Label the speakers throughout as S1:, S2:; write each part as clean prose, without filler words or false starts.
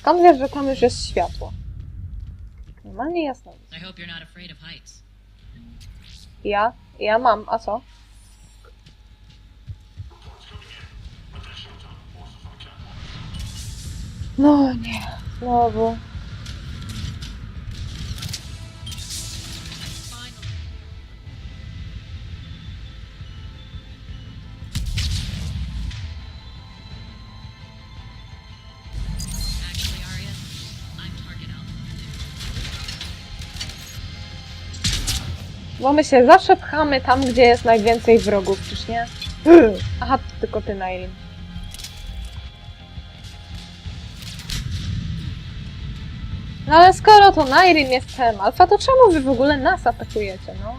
S1: Skąd wiesz, że tam już jest światło? Normalnie jasno. Ja mam, a co? No nie, znowu. Bo my się zawsze pchamy tam, gdzie jest najwięcej wrogów, czyż nie? Aha, tylko ty, Nairin. No ale skoro to Nairin jest tem alfa, to czemu wy w ogóle nas atakujecie, no?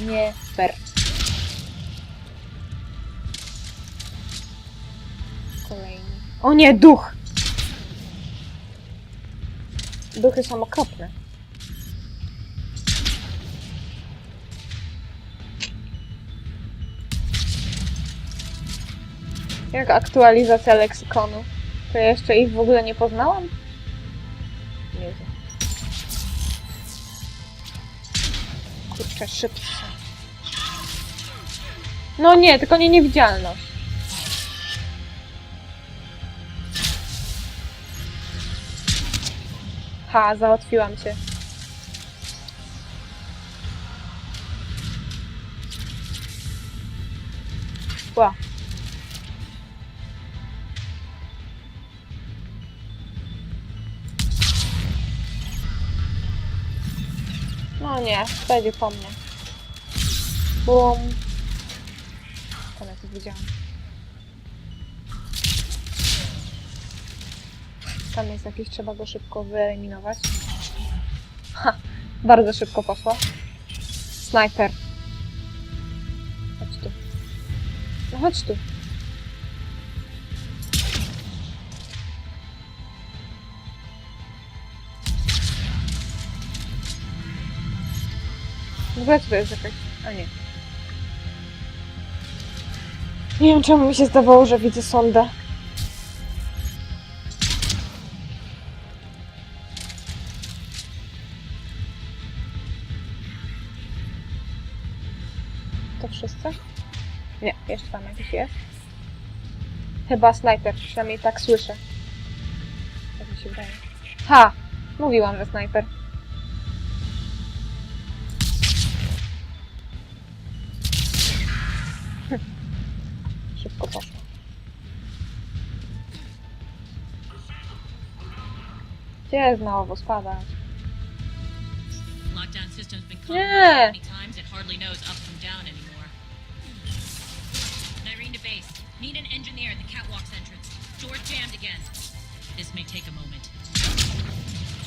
S1: Nie fair. Kolejny. O nie, duch! Duchy są okropne. Jak aktualizacja leksykonu? To ja jeszcze ich w ogóle nie poznałam? Nie wiem. Kurczę, szybko. No nie, tylko nie niewidzialność. Ha, załatwiłam cię. Ła. No nie, będzie po mnie. Bum. To widziałam. Tam jest jakiś, trzeba go szybko wyeliminować. Ha! Bardzo szybko poszło. Snajper. Chodź tu. No chodź tu. W ogóle to jest jakaś... A nie. Nie wiem, czemu mi się zdawało, że widzę sondę. To wszyscy? Nie, jeszcze tam jakiś jest. Chyba snajper, przynajmniej tak słyszę. Tak mi się wydaje. Ha! Mówiłam, że snajper. Szybko poszło. Gdzie znowu spadać? Nie!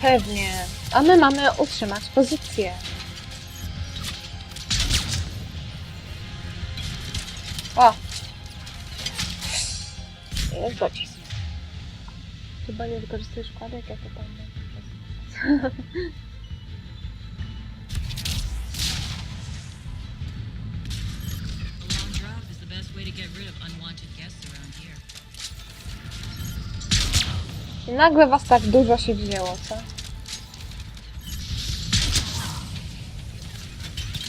S1: Pewnie. A my mamy utrzymać pozycję. O! Jest dobrze. Chyba nie wykorzystujesz kładek, jak to tam jest. I nagle was tak dużo się wzięło, co?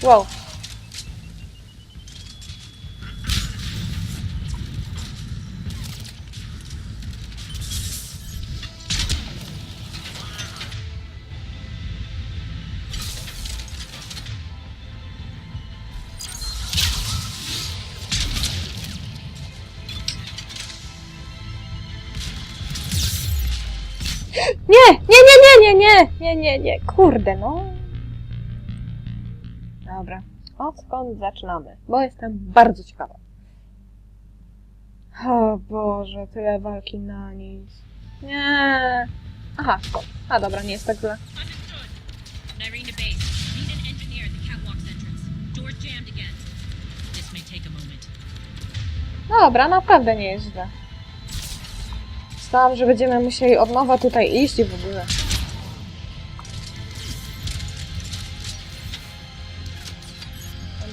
S1: Wow. Nie, kurde, no. Dobra, skąd zaczynamy? Bo jestem bardzo ciekawa. O Boże, tyle walki na nic. Nie. Aha, skąd? A dobra, nie jest tak źle. Dobra, naprawdę nie jest źle. Myślałam, że będziemy musieli od nowa tutaj iść i w ogóle.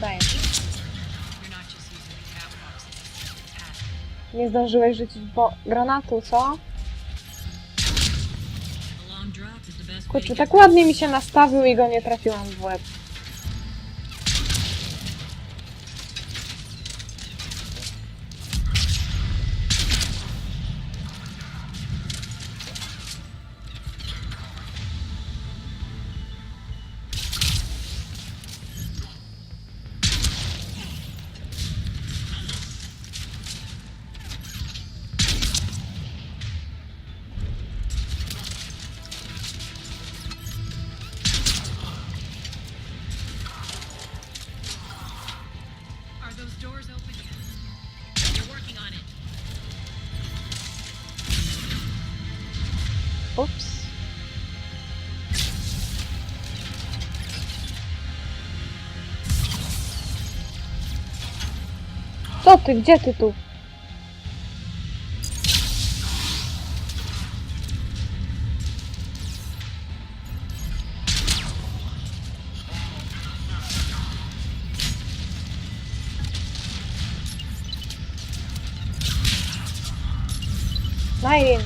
S1: Daję. Nie zdążyłeś rzucić granatu, co? Kurczę, tak ładnie mi się nastawił i go nie trafiłam w łeb. Ups. Co ty? Gdzie ty tu? Najrin.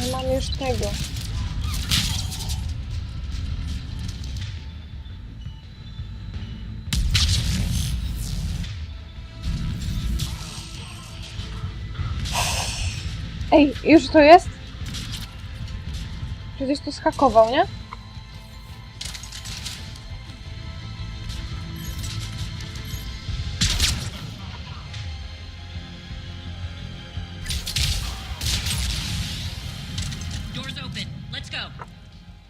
S1: Nie mam już tego. Ej, już to jest? Przecież to zhakował, nie?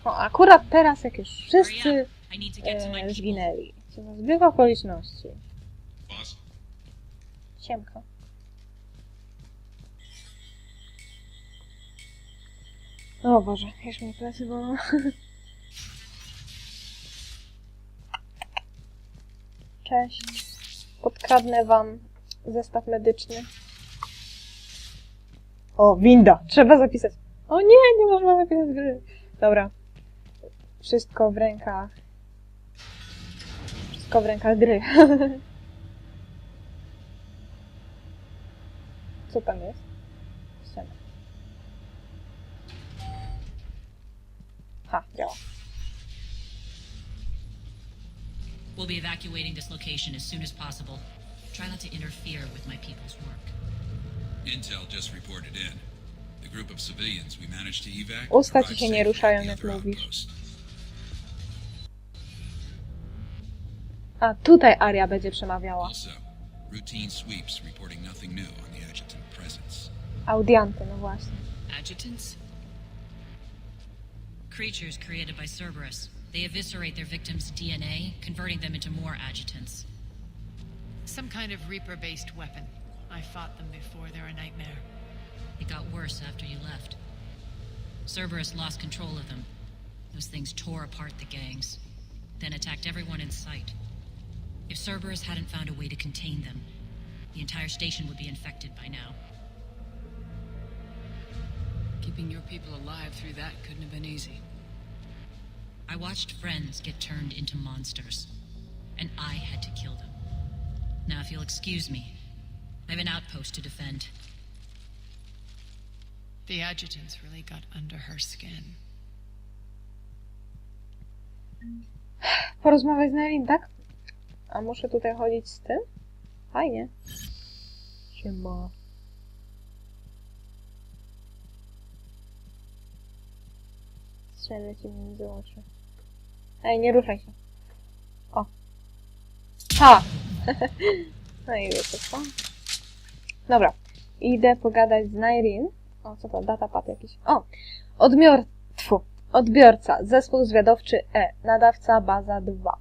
S1: O, akurat teraz, jak już wszyscy zginęli. Co za zbieg okoliczności. Siemka. O Boże, już mi plecy bolą. Cześć. Podkradnę wam zestaw medyczny. O, winda! Trzeba zapisać. O nie, nie można zapisać gry. Dobra. Wszystko w rękach. Wszystko w rękach gry. Co tam jest? Ściana. Ha, działa.
S2: We'll be evacuating this location as soon as possible. Try not to interfere with my people's work.
S3: Intel just reported in. The group of civilians we managed to evac
S1: Usta ci się nie ruszają, jak mówisz. A, tutaj Aria będzie przemawiała.
S3: Also, routine sweeps reporting nothing new on the adjutant presence.
S1: Audianty, no właśnie.
S2: Adjutants? Creatures created by Cerberus. They eviscerate their victims' DNA, converting them into more adjutants.
S4: Some kind of Reaper-based weapon. I fought them before, they're a nightmare.
S2: It got worse after you left. Cerberus lost control of them. Those things tore apart the gangs, then attacked everyone in sight. If Cerberus hadn't found a way to contain them, the entire station would be infected by now.
S4: Keeping your people alive through that couldn't have been easy.
S2: I watched friends get turned into monsters, and I had to kill them. Now, if you'll excuse me, I have an outpost to defend.
S4: The adjutants really got under her skin.
S1: Porozmawiać z Najrin, tak? A muszę tutaj chodzić z tym? Fajnie. Siema. Strzelę ci między oczy. Ej, nie ruszaj się. O. Ha! No i wiecie co? Dobra. Idę pogadać z Najrin. O, co to? Datapad jakiś. O! Odbiorca. Zespół zwiadowczy E. Nadawca baza 2.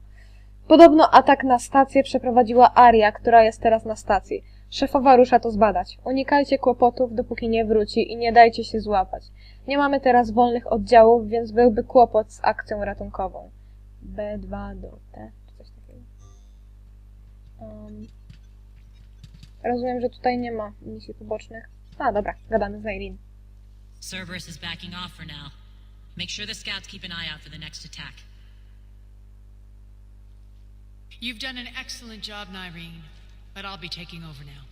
S1: Podobno atak na stację przeprowadziła Aria, która jest teraz na stacji. Szefowa rusza to zbadać. Unikajcie kłopotów, dopóki nie wróci i nie dajcie się złapać. Nie mamy teraz wolnych oddziałów, więc byłby kłopot z akcją ratunkową. B2 do T, czy coś takiego. Rozumiem, że tutaj nie ma misji pobocznych. A, dobra, gadamy z Irene.
S2: Cerberus is backing off for now. Make sure the scouts keep an eye out for the next attack.
S4: You've done an excellent job, Nyreen, but I'll be taking over now.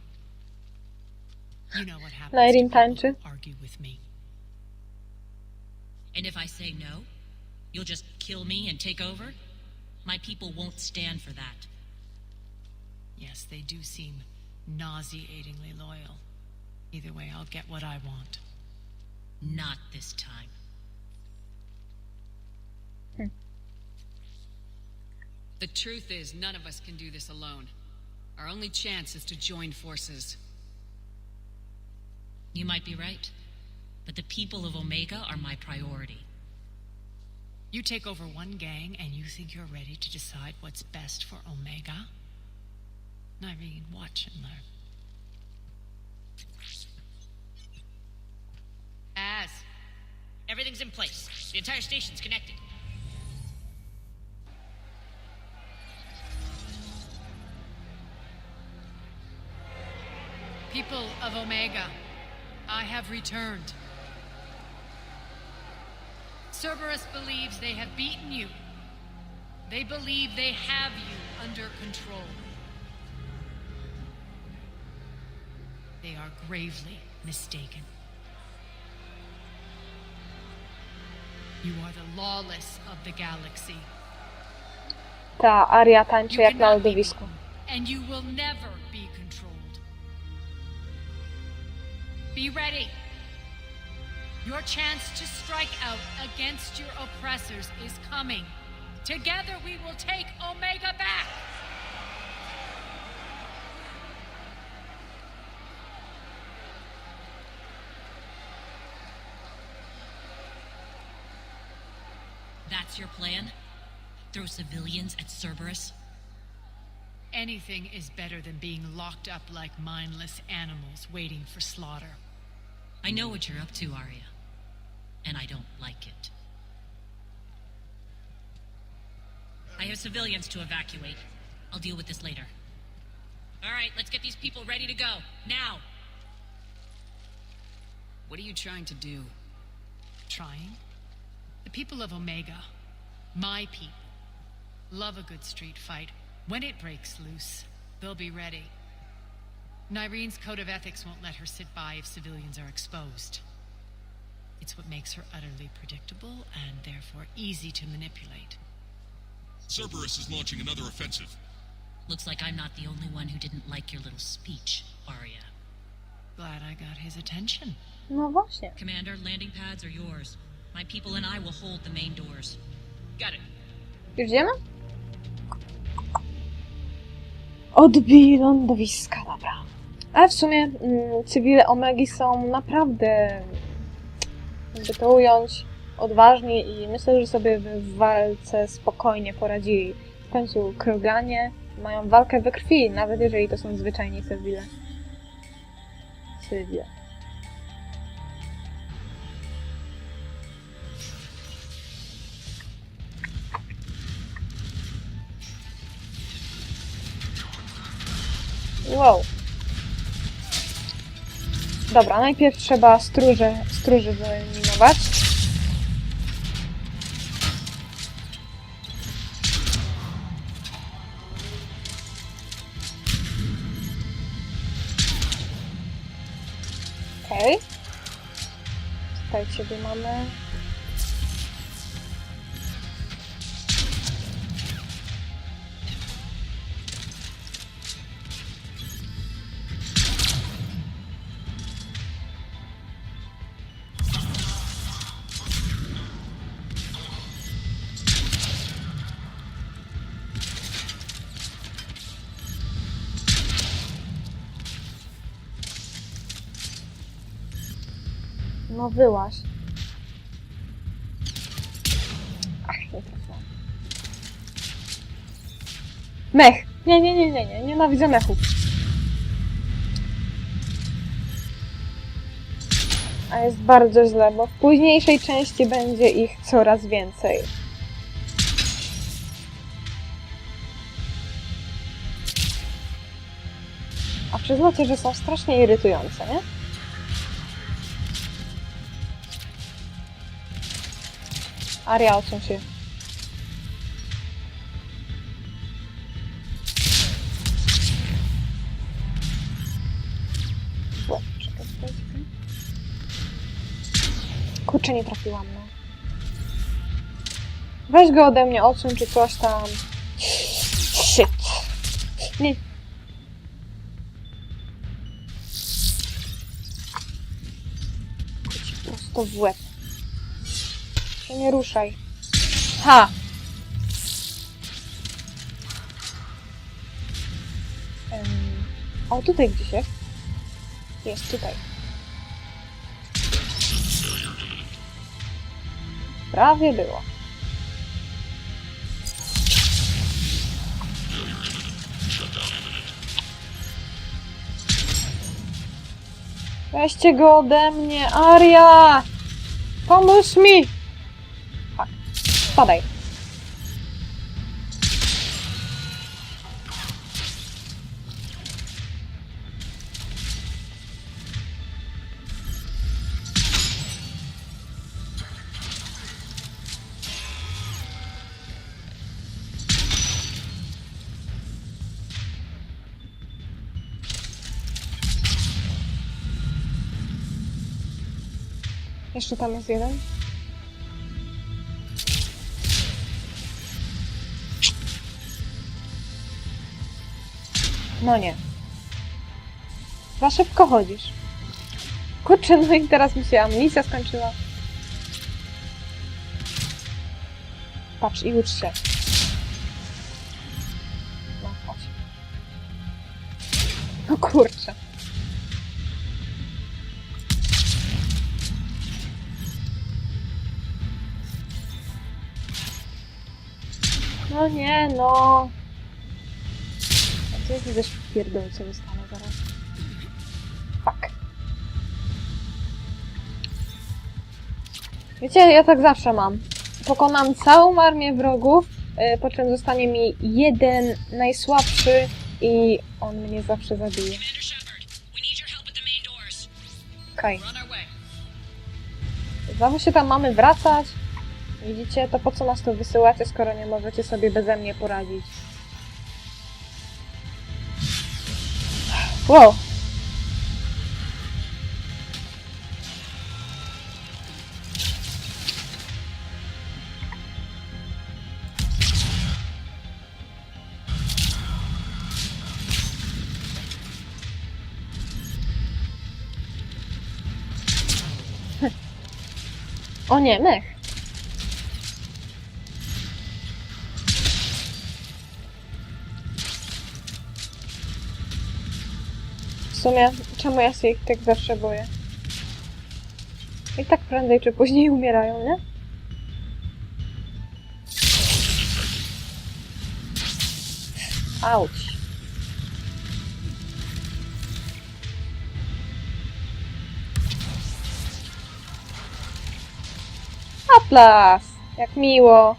S4: You know what happens
S1: Nyreen
S4: to people
S1: tańczy.
S4: who argue with me.
S2: And if I say no, you'll just kill me and take over? My people won't stand for that.
S4: Yes, they do seem nauseatingly loyal. Either way, I'll get what I want.
S2: Not this time.
S5: The truth is, none of us can do this alone. Our only chance is to join forces.
S2: You might be right, but the people of Omega are my priority.
S4: You take over one gang and you think you're ready to decide what's best for Omega? Nyreen, watch and learn.
S6: Everything's in place. The entire station's connected.
S4: People of Omega, I have returned. Cerberus believes they have beaten you. They believe they have you under control. They are gravely mistaken. You are the lawless of the galaxy.
S1: Ta Aria tańczy
S4: You
S1: jak na
S4: cannot be
S1: lodowisku.
S4: beaten, and you will never be controlled. Be ready. Your chance to strike out against your oppressors is coming. Together we will take Omega back.
S2: That's your plan? Throw civilians at Cerberus?
S4: Anything is better than being locked up like mindless animals waiting for slaughter.
S2: I know what you're up to, Arya. And I don't like it. I have civilians to evacuate. I'll deal with this later. All right, let's get these people ready to go. Now!
S5: What are you trying to do?
S4: Trying? The people of Omega, my people, love a good street fight. When it breaks loose, they'll be ready. Nyreen's code of ethics won't let her sit by if civilians are exposed. It's what makes her utterly predictable and therefore easy to manipulate.
S7: Cerberus is launching another offensive.
S2: Looks like I'm not the only one who didn't like your little speech, Arya.
S4: Glad I got his attention.
S1: No właśnie.
S2: Commander, landing pads are yours. My people and I will hold the main doors.
S6: Got it.
S1: Już idziemy? Odbij lądowiska, dobra. Ale w sumie cywile Omegi są naprawdę, jakby to ująć, odważni i myślę, że sobie w walce spokojnie poradzili. W końcu Kroganie mają walkę we krwi, nawet jeżeli to są zwyczajni cywile. Wow. Dobra, najpierw trzeba stróży wyeliminować. Okej. Tutaj ciebie mamy. No wyłaź. Ach, nie trafiłam. Mech! Nie, nienawidzę mechów. A jest bardzo źle, bo w późniejszej części będzie ich coraz więcej. A przyznacie, że są strasznie irytujące, nie? Aria, odsuń się. Kurczę, nie trafiłam, no. Weź go ode mnie, odsuń czy coś tam. Shit. Nie. Chodź prosto w łeb. Się nie ruszaj. Ha! O, tutaj gdzieś jest. Jest, tutaj. Prawie było. Weźcie go ode mnie, Aria! Pomóż mi! Tak, spadaj. Jeszcze tam jest jeden. No nie. Za szybko chodzisz. Kurczę, no i teraz mi się amunicja skończyła. Patrz i ucz się. No, chodź. No kurczę. No nie, no. A co jest ze pierdolce wystanę zaraz? Fuck. Wiecie, ja tak zawsze mam. Pokonam całą armię wrogów, po czym zostanie mi jeden najsłabszy i on mnie zawsze zabije.
S6: Commander Shepard, we need your help at the main doors.
S1: Okej.
S6: We're on our way.
S1: Znowu się tam mamy wracać. Widzicie, to po co nas tu wysyłacie, skoro nie możecie sobie beze mnie poradzić? Wow! O nie, mech! W sumie, czemu ja się ich tak zawsze boję? I tak prędzej czy później umierają, nie? Auć. Atlas! Jak miło!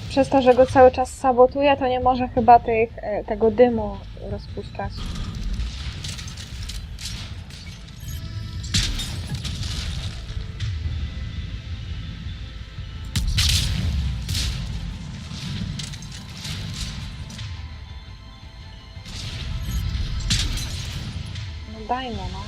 S1: Przez to, że go cały czas sabotuje, to nie może chyba tego dymu rozpuszczać. No daj mu, no.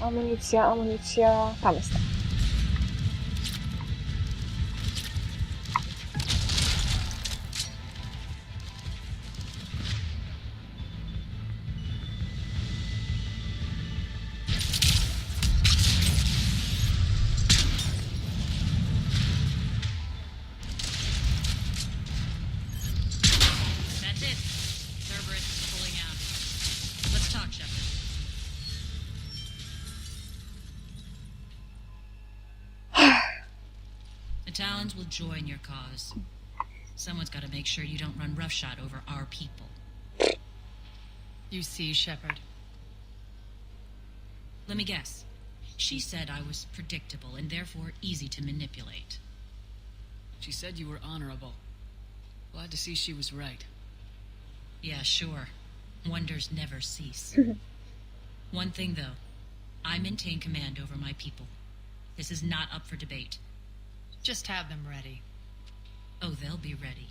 S1: Amunicja, amunicja... Tam jest.
S2: That's it. Cerberus is pulling out. Let's talk, Shepard. Talons will join your cause. Someone's got to make sure you don't run roughshod over our people.
S4: You see, Shepard.
S2: Let me guess. She said I was predictable and therefore easy to manipulate.
S5: She said you were honorable. Glad to see she was right.
S2: Yeah, sure. Wonders never cease. One thing, though. I maintain command over my people. This is not up for debate.
S4: Just have them ready.
S2: Oh, they'll be ready.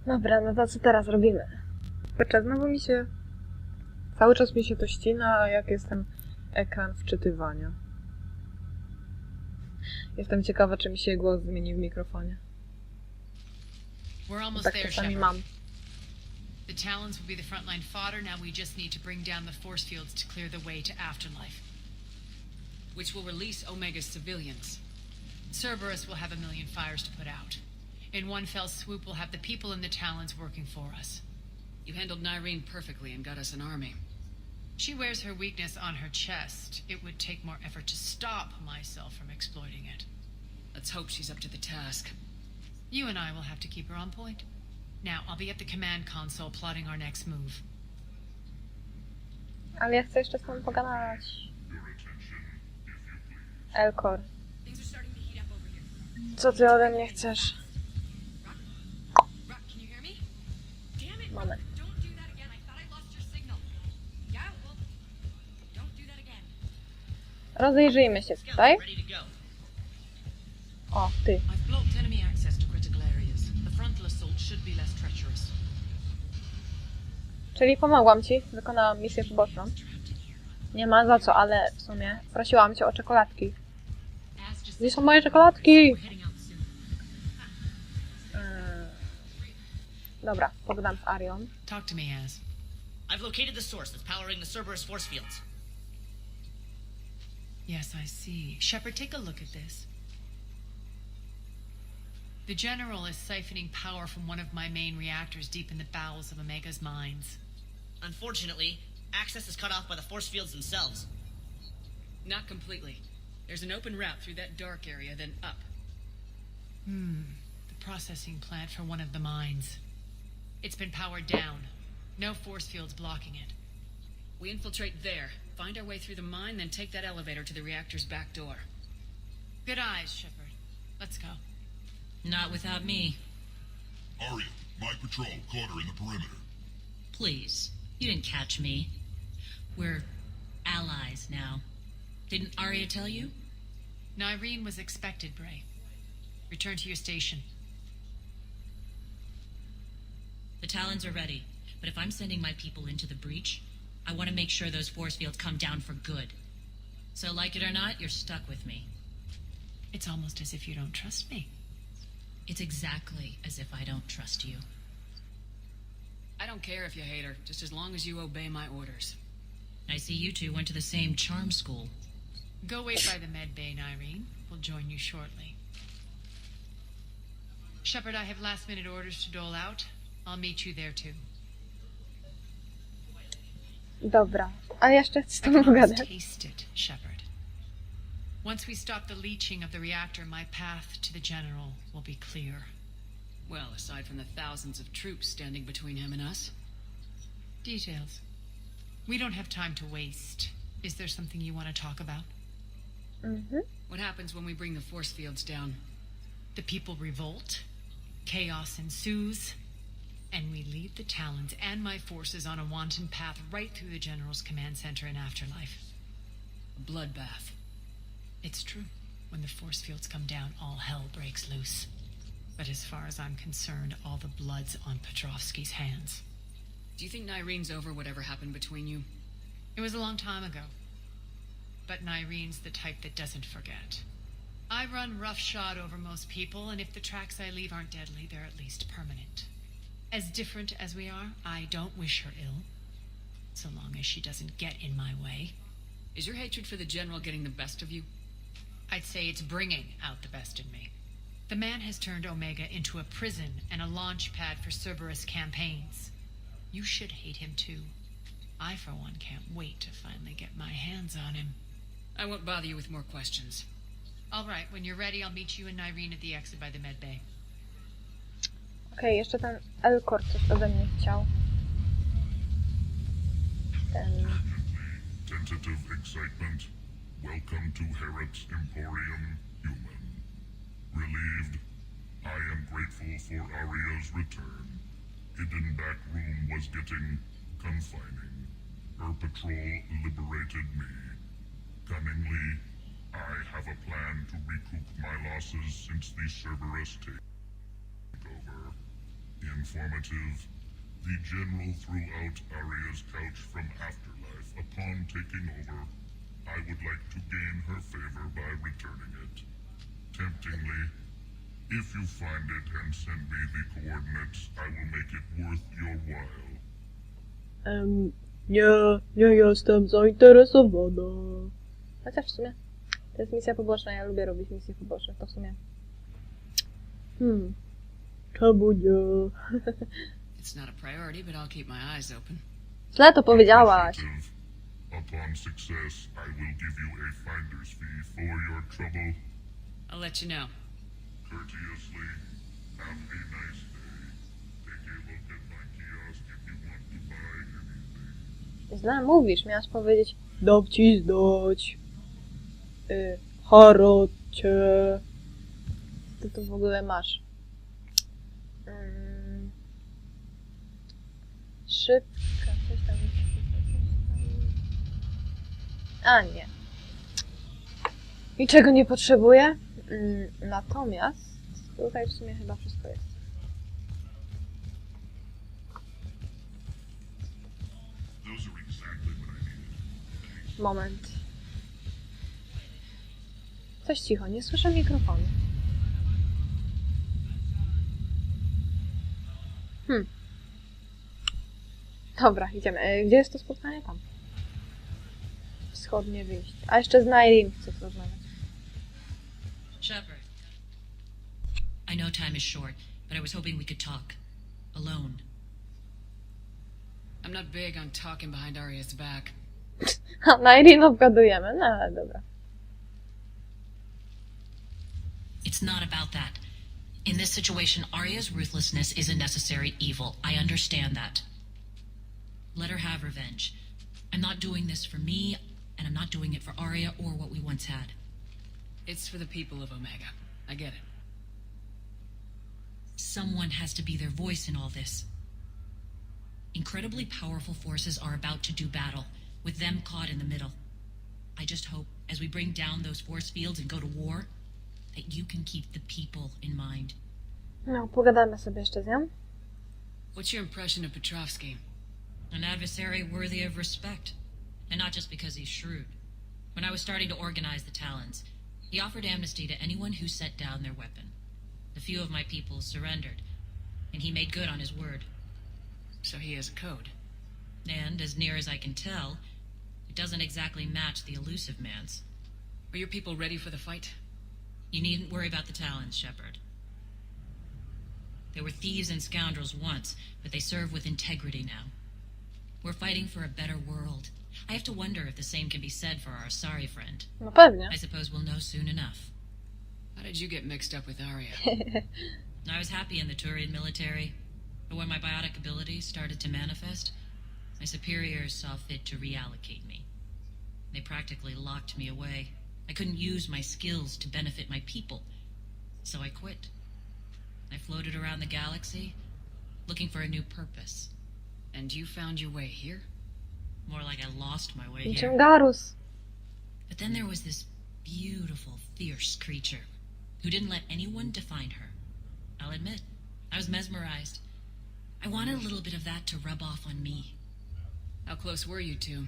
S1: Dobra, no to co teraz robimy? Kurczę, cały czas mi się to ścina, jak jest ten ekran wczytywania. Jestem ciekawa, czy mi się głos zmieni w mikrofonie.
S4: We're almost
S1: Tak
S4: there,
S1: czasami
S4: Shepard.
S1: mam.
S4: The Talons will be the frontline fodder. Now we just need to bring down the force fields to clear the way to Afterlife.
S5: Which will release Omega's civilians.
S4: Cerberus will have a million fires to put out. In one fell swoop, we'll have the people in the Talons working for us.
S5: You handled Nyreen perfectly and got us an army.
S4: She wears her weakness on her chest. It would take more effort to stop myself from exploiting it.
S5: Let's hope she's up to the task.
S4: You and I will have to keep her on point. Now, I'll be at the command console plotting our next move.
S1: Ale ja chcę jeszcze z tobą pogadać. Elkor,
S6: Things are starting to heat up over here.
S1: co ty ode mnie chcesz?
S6: Rock, can you hear me? Damn it!
S1: Moment.
S6: Don't do that again. I thought I lost your signal. Yeah, well, don't do that again.
S1: Rozejrzyjmy się tutaj.
S8: Ready to go.
S1: O, ty.
S8: I've blocked enemy access to critical areas. The frontal assault should be less treacherous.
S1: Czyli pomogłam ci, wykonałam misję poboczną. Nie ma za co, ale w sumie prosiłam cię o czekoladki. Gdzie są moje czekoladki? Dobra, pogadam z Arią.
S4: Talk to me, Az.
S8: I've located the source that's powering the Cerberus force fields.
S4: Yes, I see. Shepard, take a look at this. The General is siphoning power from one of my main reactors deep in the bowels of Omega's mines.
S8: Unfortunately, access is cut off by the force fields themselves.
S5: Not completely. There's an open route through that dark area, then up.
S4: The processing plant for one of the mines. It's been powered down. No force fields blocking it.
S5: We infiltrate there, find our way through the mine, then take that elevator to the reactor's back door.
S4: Good eyes, Shepard. Let's go.
S2: Not without me.
S7: Arya, my patrol caught her in the perimeter.
S2: Please. You didn't catch me. We're allies now. Didn't Arya tell you?
S4: Nyreen was expected, Bray. Return to your station.
S2: The Talons are ready, but if I'm sending my people into the breach, I want to make sure those force fields come down for good. So like it or not, you're stuck with me.
S4: It's almost as if you don't trust me.
S2: It's exactly as if I don't trust you.
S5: I don't care if you hate her, just as long as you obey my orders.
S2: I see you two went to the same charm school.
S4: Go wait by the med bay, Nyreen. We'll join you shortly. Shepard, I have last-minute orders to dole out. I'll meet you there too.
S1: Dobra, a jeszcze chcę z
S4: I
S1: tobą
S4: can almost
S1: pogadać.
S4: taste it, Shepard. Once we stop the leaching of the reactor, my path to the General will be clear.
S5: Well, aside from the thousands of troops standing between him and us.
S4: Details. We don't have time to waste. Is there something you want to talk about?
S5: What happens when we bring the force fields down?
S4: The people revolt, chaos ensues, and we lead the Talons and my forces on a wanton path right through the General's command center in Afterlife.
S5: A bloodbath.
S4: It's true. When the force fields come down, all hell breaks loose. But as far as I'm concerned, all the blood's on Petrovsky's hands.
S5: Do you think Nyreen's over whatever happened between you?
S4: It was a long time ago. But Nyreen's the type that doesn't forget. I run roughshod over most people, and if the tracks I leave aren't deadly, they're at least permanent. As different as we are, I don't wish her ill. So long as she doesn't get in my way.
S5: Is your hatred for the General getting the best of you?
S4: I'd say it's bringing out the best in me. The man has turned Omega into a prison and a launch pad for Cerberus campaigns. You should hate him too. I, for one, can't wait to finally get my hands on him.
S5: I won't bother you with more questions.
S4: All right, when you're ready, I'll meet you and Irene at the exit by the med bay.
S1: Okej, jeszcze ten Elcor coś ode mnie chciał.
S7: Tentative excitement. Welcome to Herod's Emporium, human. Relieved, I am grateful for Aria's return. Hidden back room was getting confining. Her patrol liberated me. Cunningly, I have a plan to recoup my losses since the Cerberus takeover. Informative, the General threw out Aria's couch from Afterlife upon taking over. I would like to gain her favor by returning it. Temptingly, if you find it and send me the coordinates, I will make it worth your while.
S1: Nie jestem zainteresowana. Chociaż w sumie to jest misja poboczna, ja lubię robić misje poboczne, to w sumie... Czemu nie?
S5: It's not a priority, but I'll keep my eyes open.
S1: Źle to powiedziałaś.
S7: Upon success, I will give you a finder's fee for your trouble.
S5: I'll let you know.
S7: Courteously, have a nice day. Take a look at my kiosk if you want to buy anything.
S1: Źle mówisz, miałaś powiedzieć dam ci znać. Harocie. Co ty tu w ogóle masz? Szybka, coś tam. A nie. Niczego nie potrzebuję. Natomiast tutaj w sumie chyba wszystko jest.
S7: Those are exactly what I needed.
S1: Moment. Coś cicho, nie słyszę mikrofonu. Dobra, idziemy. Gdzie jest to spotkanie? Tam. Wschodnie wyjście. A jeszcze z Irene chcę porozmawiać.
S2: Shepard. I know time is short, but I was hoping we could talk. Alone.
S5: I'm not big on talking behind Aria's back.
S1: Na Irene obgadujemy, no ale dobra.
S2: It's not about that. In this situation, Arya's ruthlessness is a necessary evil. I understand that. Let her have revenge. I'm not doing this for me, and I'm not doing it for Arya or what we once had.
S5: It's for the people of Omega. I get it.
S2: Someone has to be their voice in all this. Incredibly powerful forces are about to do battle, with them caught in the middle. I just hope, as we bring down those force fields and go to war, that you can keep the people in mind.
S1: No, pogadamy sobie jeszcze z nią.
S5: What's your impression of Petrovsky?
S2: An adversary worthy of respect. And not just because he's shrewd. When I was starting to organize the Talons, he offered amnesty to anyone who set down their weapon. A few of my people surrendered, and he made good on his word.
S5: So he has a code.
S2: And, as near as I can tell, it doesn't exactly match the elusive man's.
S5: Are your people ready for the fight?
S2: You needn't worry about the Talons, Shepard. They were thieves and scoundrels once, but they serve with integrity now. We're fighting for a better world. I have to wonder if the same can be said for our sorry friend.
S1: No pewnie.
S2: I suppose we'll know soon enough.
S5: How did you get mixed up with Arya?
S2: I was happy in the Turian military, but when my biotic abilities started to manifest, my superiors saw fit to reallocate me. They practically locked me away. I couldn't use my skills to benefit my people, so I quit. I floated around the galaxy, looking for a new purpose.
S5: And you found your way here?
S2: More like I lost my way
S1: Niczym
S2: here.
S1: Garus.
S2: But then there was this beautiful, fierce creature who didn't let anyone define her. I'll admit, I was mesmerized. I wanted a little bit of that to rub off on me.
S5: How close were you two?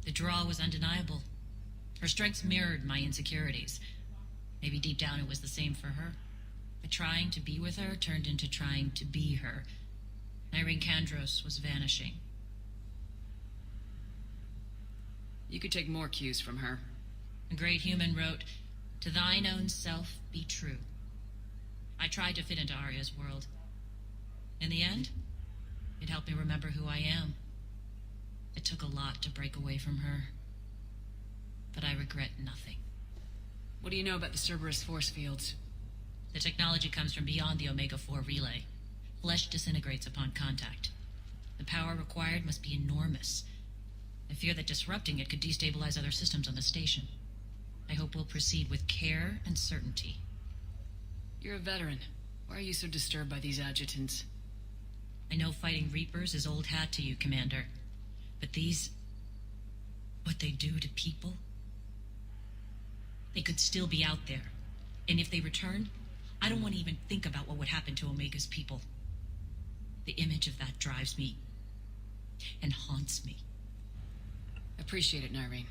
S2: The draw was undeniable. Her strengths mirrored my insecurities. Maybe deep down it was the same for her. But trying to be with her turned into trying to be her. Irene Kandros was vanishing.
S5: You could take more cues from her.
S2: A great human wrote, "To thine own self be true." I tried to fit into Arya's world. In the end, it helped me remember who I am. It took a lot to break away from her. But I regret nothing.
S5: What do you know about the Cerberus force fields?
S2: The technology comes from beyond the Omega-4 relay. Flesh disintegrates upon contact. The power required must be enormous. I fear that disrupting it could destabilize other systems on the station. I hope we'll proceed with care and certainty.
S5: You're a veteran. Why are you so disturbed by these adjutants?
S2: I know fighting Reapers is old hat to you, Commander. But these... what they do to people? They could still be out there. And if they return, I don't want to even think about what would happen to Omega's people. The image of that drives me and haunts me.
S5: Appreciate it, Nyreen.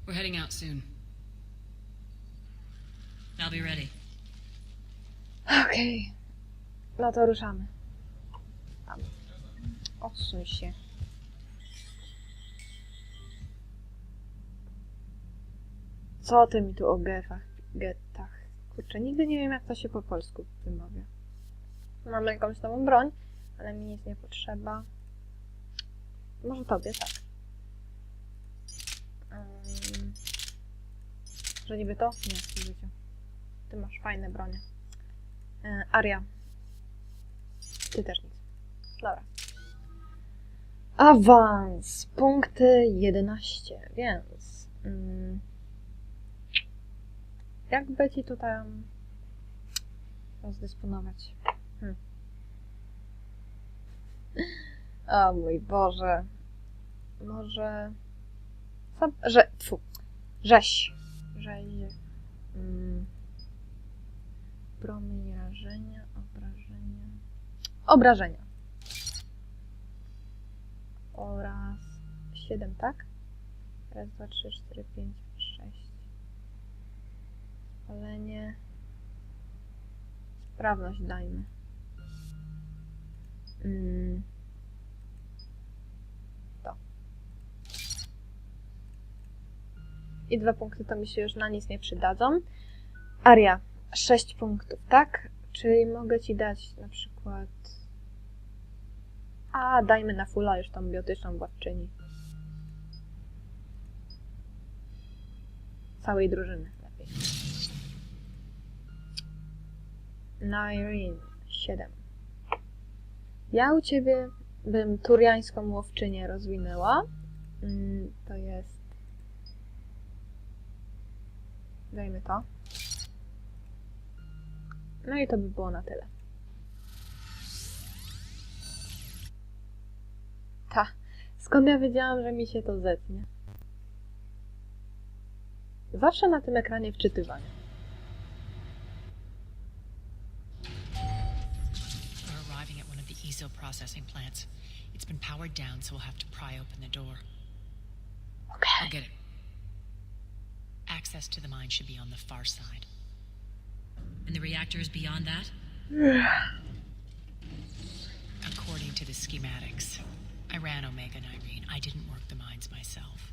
S5: We're heading out soon.
S2: I'll be ready.
S1: Okej. No to ruszamy. Tam. Odsuń się. Co ty mi tu o getach? Kurczę, nigdy nie wiem, jak to się po polsku wymawia. Mamy jakąś nową broń, ale mi nic nie potrzeba. Może tobie, tak. Że niby to? Nie, w życiu. Ty masz fajne bronie. Aria. Ty też nic. Dobra. Awans. Punkty 11, więc... jak by ci tutaj rozdysponować? O mój Boże. Może... Rzeź. Promień rażenia, obrażenia. Oraz 7, tak? Raz, 2, 3, 4, 5, 6. Spalenie. Sprawność dajmy. To. I 2 punkty to mi się już na nic nie przydadzą. Aria. 6 punktów, tak? Czyli mogę ci dać na przykład... dajmy na fulla już tą biotyczną władczyni. Całej drużyny lepiej. Nyreen. 7. Ja u ciebie bym turiańską łowczynię rozwinęła. To jest... Dajmy to. No i to by było na tyle. Skąd ja wiedziałam, że mi się to zetnie? Zawsze na tym ekranie wczytywania.
S4: We're arriving at one of the ESO processing plants. It's been powered down, so we'll have to pry open the door.
S5: I'll get it.
S4: Access to the mine should be on the far side.
S2: And the reactor is beyond that?
S4: According to the schematics. I ran Omega, Nyreen. I didn't work the mines myself.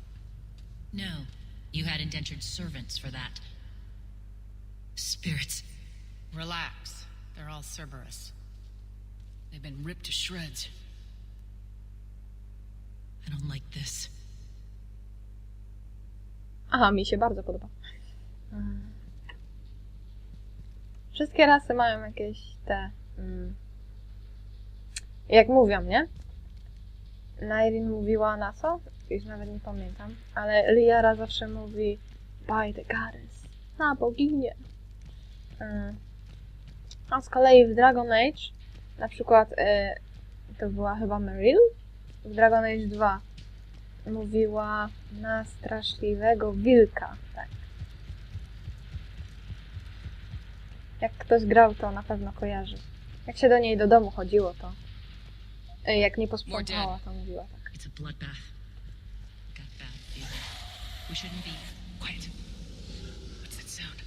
S2: No. You had indentured servants for that. Spirits.
S4: Relax. They're all Cerberus.
S5: They've been ripped to shreds.
S2: I don't like this.
S1: Aha, mi się bardzo podoba. Wszystkie rasy mają jakieś te... jak mówią, nie? Nyreen mówiła na co? Już nawet nie pamiętam. Ale Liara zawsze mówi by the goddess. Na boginię. A z kolei w Dragon Age na przykład to była chyba Meryl? W Dragon Age 2 mówiła na straszliwego wilka. Tak. Jak ktoś grał, to na pewno kojarzy. Jak się do niej do domu chodziło, to... jak nie posprzątała, to mówiła tak.
S2: It's a bloodbath. Got bad feeling. We shouldn't be...
S4: Quiet. What's that sound?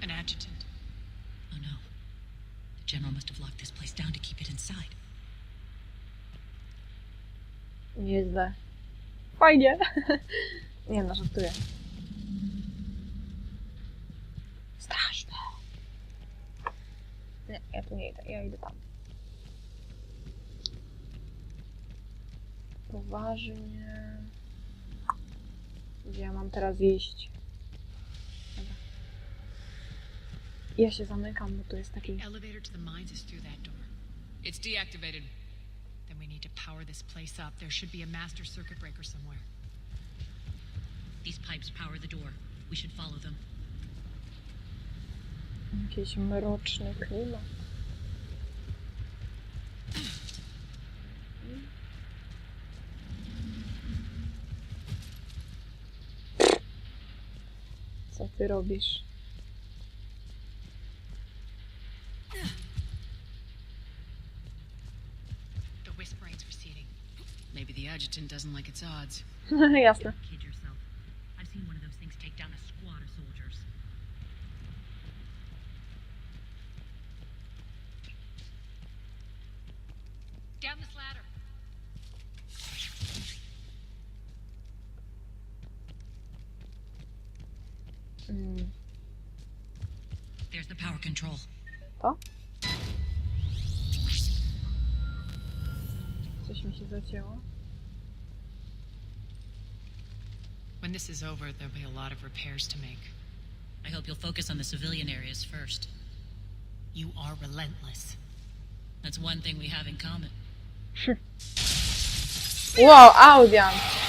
S4: An adjutant.
S2: Oh no. The general must have locked this place down to keep it inside.
S1: Nieźle. Fajnie. Nie no, żartuję. nie idę, ja idę tam. Poważnie. Gdzie ja mam teraz iść? Dobra. Ja się zamykam, bo tu jest taki...
S4: Elevator to the mines is through that door.
S5: It's deactivated.
S4: Then we need to power this place up. There should be a master circuit breaker somewhere.
S2: These pipes power the door. We should follow them.
S1: Jakiś mroczny klimat. Co ty robisz?
S4: The whispering's receding.
S5: Maybe the Adiutant doesn't like its odds.
S1: Jasne.
S2: Kid yourself. I've seen one of those things take down a squad of soldiers.
S4: Down this ladder.
S2: There's the power control.
S1: To? Coś mi się zacięło.
S4: When this is over, there'll be a lot of repairs to make.
S2: I hope you'll focus on the civilian areas first.
S4: You are relentless.
S2: That's one thing we have in common.
S1: Wow, Adiutant!